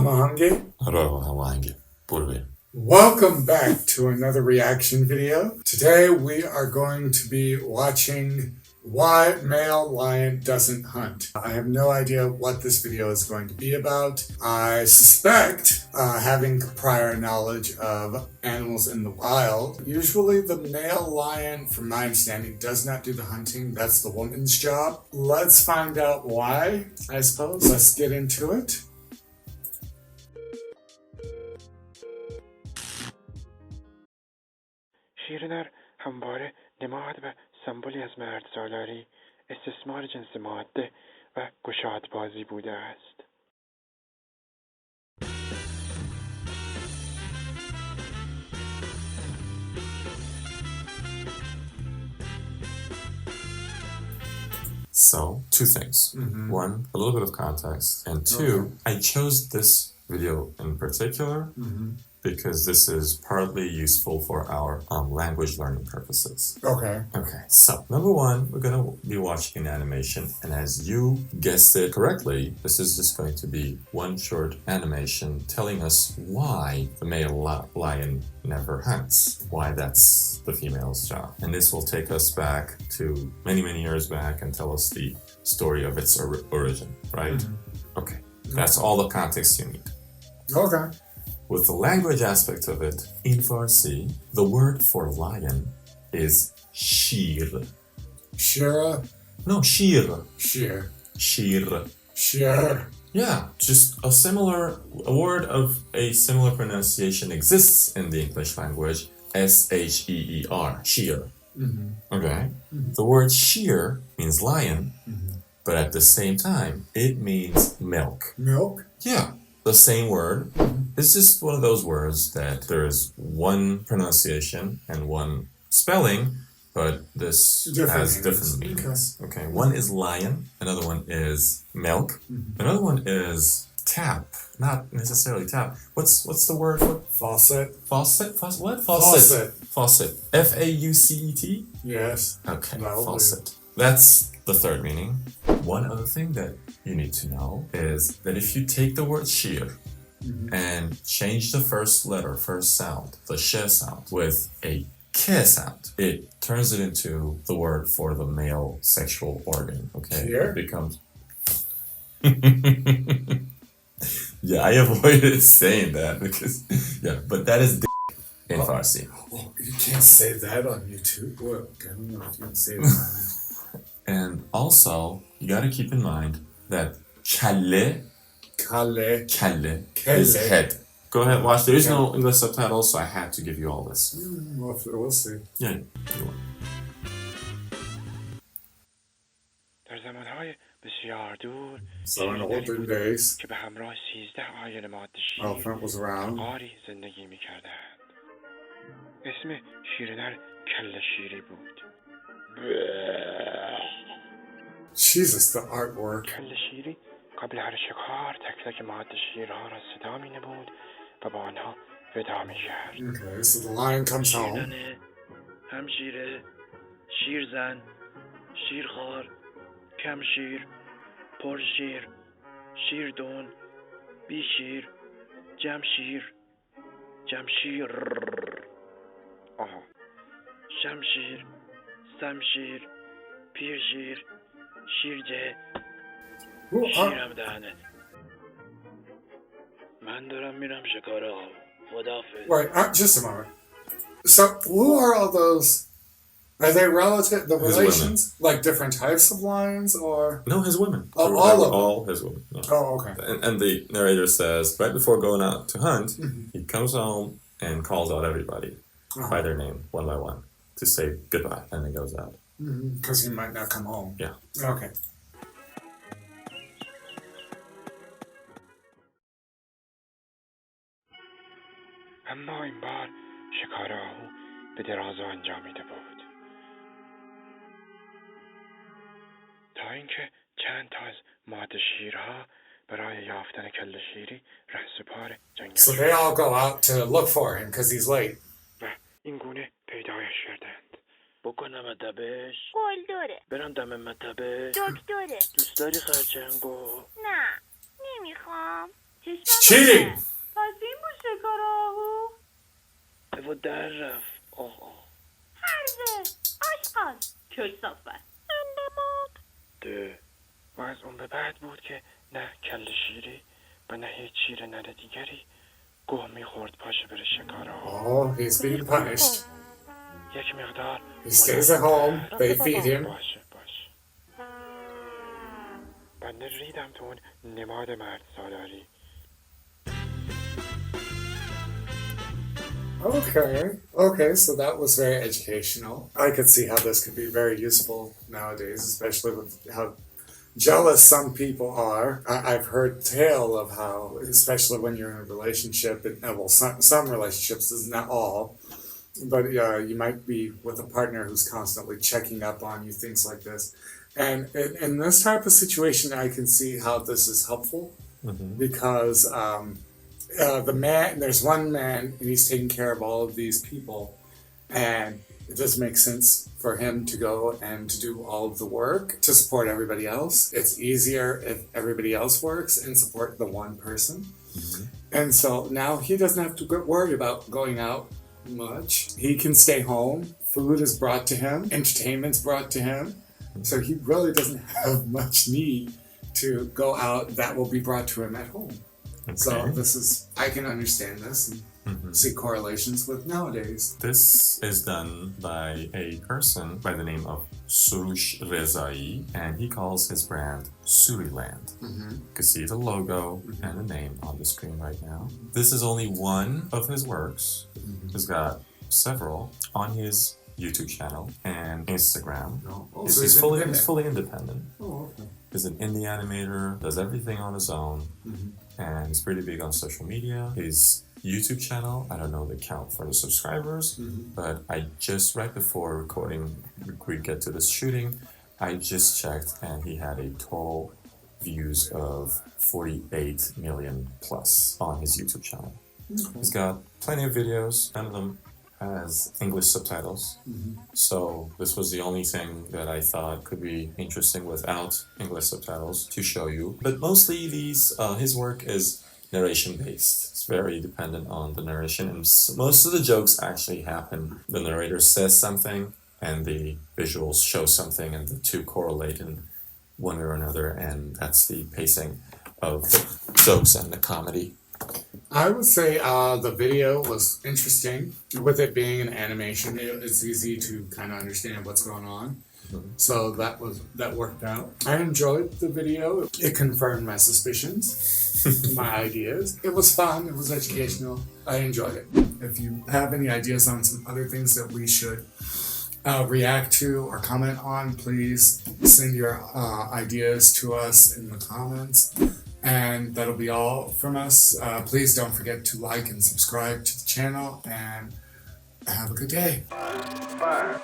Hamahangeh. Hello, Hamahangeh. Burbe. Welcome back to another reaction video. Today we are going to be watching Why Male Lion Doesn't Hunt. I have no idea what this video is going to be about. I suspect, having prior knowledge of animals in the wild, usually the male lion, from my understanding, does not do the hunting. That's the woman's job. Let's find out why, I suppose. Let's get into it. شیرنر همواره نماد و سمبولی از مرد سالاری، استثمار جنس ماده و گشادبازی بوده است. So, two things. One, a little bit of context. And two, I chose this video in particular because this is partly useful for our language learning purposes. Okay. Okay, so number one, we're going to be watching an animation, and as you guessed it correctly, this is just going to be one short animation telling us why the male lion never hunts, why that's the female's job. And this will take us back to many, many years back and tell us the story of its origin, right? Okay, that's all the context you need. Okay. With the language aspect of it, in Farsi, the word for lion is shir. Shira? No, shir. Sheer. Shir. Sheer. Yeah, just a word of a similar pronunciation exists in the English language, S-H-E-E-R, sheer. Okay? The word sheer means lion, but at the same time, it means milk. Milk? Yeah, the same word. It's just one of those words that there is one pronunciation and one spelling, but this has different meanings. Okay, one is lion, another one is milk, another one is tap, not necessarily tap. What's the word for Faucet. faucet? What? Faucet. Faucet. F-A-U-C-E-T? Yes. Okay, No, faucet. That's the third meaning. One other thing that you need to know is that if you take the word sheer and change the first sound, the sh sound, with a k sound, it turns it into the word for the male sexual organ. Okay, Sheer? it becomes. Yeah, I avoided saying that because but that is in Farsi. Oh, you can't say that on YouTube. Well, I don't know if you can say that. And also, you got to keep in mind that kalle is head. Go ahead, watch. There is no English subtitles, so I had to give you all this. We'll see. Yeah. در زمانهای بسیار دور، So in olden days, که به همراه 13 آیل ماده شیر elephant was around. غاری زندگی می‌کردند. اسم شیرنر کله شیری بود. Jesus, the artwork. کله شیری قبل هر شکار تک تک ماده شیرها را صدا می‌نمود و با آنها ودا می‌کرد. Okay, so the lion comes home. شیرنه، همشیره، شیرزن، شیرخوار، کمشیر، پرشیر، شیردون، بیشیر، جمشیر، جمشیر، شمشیر، سمشیر، پیرشیر، شیرجه، شیرم دهنه. من دارم میرم شکار آقا. خداحافظ. Wait, just a moment. So who are all those? Are they relative? The relations, like different types of lions, or No, his women. Oh, all of them. All his women. Yeah. Oh, okay. And the narrator says, right before going out to hunt, he comes home and calls out everybody by their name, one by one, to say goodbye, and then goes out. Because he might not come home. Yeah. Okay. اما این بار شکار آهو به درازا انجامیده بود تا اینکه چند تا از ماده شیرها برای یافتن کله شیری رهسپار جنگل So they all go out to look for him because he's late. و این گونه پیدایش کردند. بکنم مطبش؟ قول داره. برم دم مطبش؟ دکتره. دوست داری خرچنگو؟ نه نمیخوام. چشمم cheating! پس این بود شکار آهو. و در رفت آقا. هرزه آشقال کلصافت اندماد ده و از اون به بعد بود که نه کل شیری و نه هیچ شیر نر دیگری گوه میخورد پاشه بره شکار آهو. Oh, he's being punished. یک مقدار He stays at home, they feed him. باشه بنده ریدم تو اون نماد مرد سالاری. Okay, so that was very educational. I could see how this could be very useful nowadays, especially with how jealous some people are. I've heard tale of how, especially when you're in a relationship, well, some relationships, not all, but you might be with a partner who's constantly checking up on you, things like this. And in this type of situation, I can see how this is helpful because the man, there's one man and he's taking care of all of these people, and it doesn't make sense for him to go and to do all of the work to support everybody else. It's easier if everybody else works and support the one person. And so now he doesn't have to worry about going out much. He can stay home. Food is brought to him. Entertainment's brought to him. So he really doesn't have much need to go out. That will be brought to him at home. Okay. So this is, I can understand this and see correlations with nowadays. This is done by a person by the name of Soroush Rezaee, and he calls his brand SooriLand. You can see the logo and the name on the screen right now. This is only one of his works. He's got several on his YouTube channel and Instagram. Oh, He's, so he's fully independent. Oh, okay. He's an indie animator, does everything on his own, and he's pretty big on social media. His YouTube channel, I don't know the count for the subscribers, but I just, right before recording, we get to this shooting, I just checked and he had a total views of 48 million plus on his YouTube channel. He's got plenty of videos, none of them has English subtitles. So this was the only thing that I thought could be interesting without English subtitles to show you. But mostly his work is narration based. It's very dependent on the narration, and most of the jokes actually happen. The narrator says something and the visuals show something, and the two correlate in one or another, and that's the pacing of the jokes and the comedy. I would say the video was interesting. With it being an animation, it's easy to kind of understand what's going on. So that worked out. I enjoyed the video. It confirmed my suspicions, my ideas. It was fun. It was educational. I enjoyed it. If you have any ideas on some other things that we should react to or comment on, please send your ideas to us in the comments. And that'll be all from us. Please don't forget to like and subscribe to the channel, and have a good day. Fire.